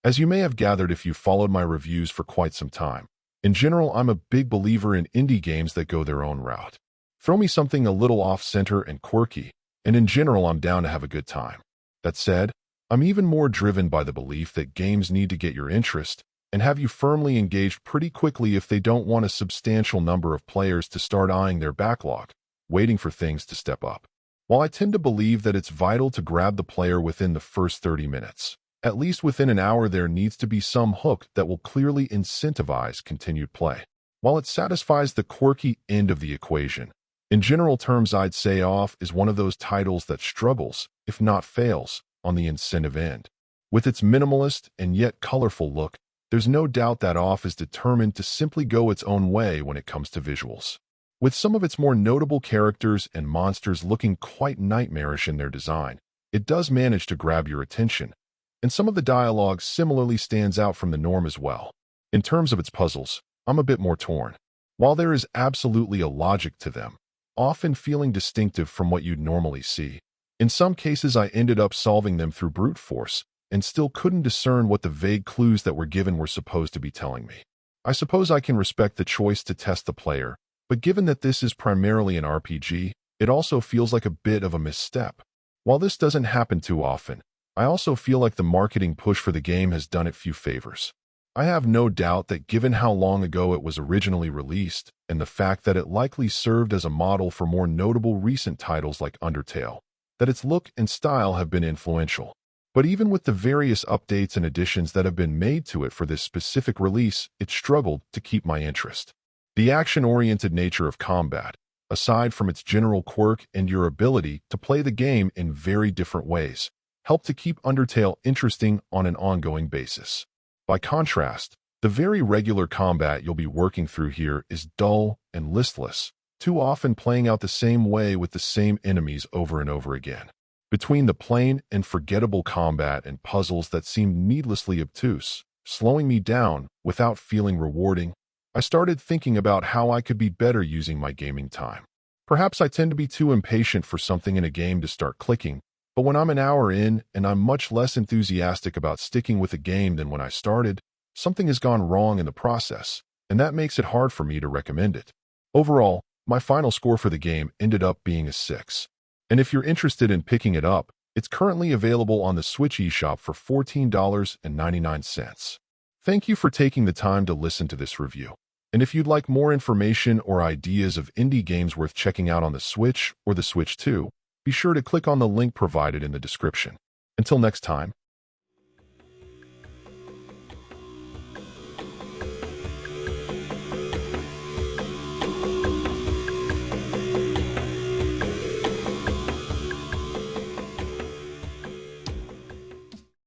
As you may have gathered if you followed my reviews for quite some time, in general, I'm a big believer in indie games that go their own route. Throw me something a little off-center and quirky, and in general, I'm down to have a good time. That said, I'm even more driven by the belief that games need to get your interest and have you firmly engaged pretty quickly if they don't want a substantial number of players to start eyeing their backlog, waiting for things to step up. While I tend to believe that it's vital to grab the player within the first 30 minutes, at least within an hour there needs to be some hook that will clearly incentivize continued play. While it satisfies the quirky end of the equation, in general terms I'd say Off is one of those titles that struggles, if not fails, on the incentive end. With its minimalist and yet colorful look, there's no doubt that Off is determined to simply go its own way when it comes to visuals. With some of its more notable characters and monsters looking quite nightmarish in their design, it does manage to grab your attention, and some of the dialogue similarly stands out from the norm as well. In terms of its puzzles, I'm a bit more torn. While there is absolutely a logic to them, often feeling distinctive from what you'd normally see, in some cases I ended up solving them through brute force, and still couldn't discern what the vague clues that were given were supposed to be telling me. I suppose I can respect the choice to test the player, but given that this is primarily an RPG, it also feels like a bit of a misstep. While this doesn't happen too often, I also feel like the marketing push for the game has done it few favors. I have no doubt that given how long ago it was originally released, and the fact that it likely served as a model for more notable recent titles like Undertale, that its look and style have been influential. But even with the various updates and additions that have been made to it for this specific release, it struggled to keep my interest. The action-oriented nature of combat, aside from its general quirk and your ability to play the game in very different ways, help to keep Undertale interesting on an ongoing basis. By contrast, the very regular combat you'll be working through here is dull and listless, too often playing out the same way with the same enemies over and over again. Between the plain and forgettable combat and puzzles that seemed needlessly obtuse, slowing me down without feeling rewarding, I started thinking about how I could be better using my gaming time. Perhaps I tend to be too impatient for something in a game to start clicking, but when I'm an hour in and I'm much less enthusiastic about sticking with a game than when I started, something has gone wrong in the process, and that makes it hard for me to recommend it. Overall, my final score for the game ended up being a 6. And if you're interested in picking it up, it's currently available on the Switch eShop for $14.99. Thank you for taking the time to listen to this review. And if you'd like more information or ideas of indie games worth checking out on the Switch or the Switch 2, be sure to click on the link provided in the description. Until next time,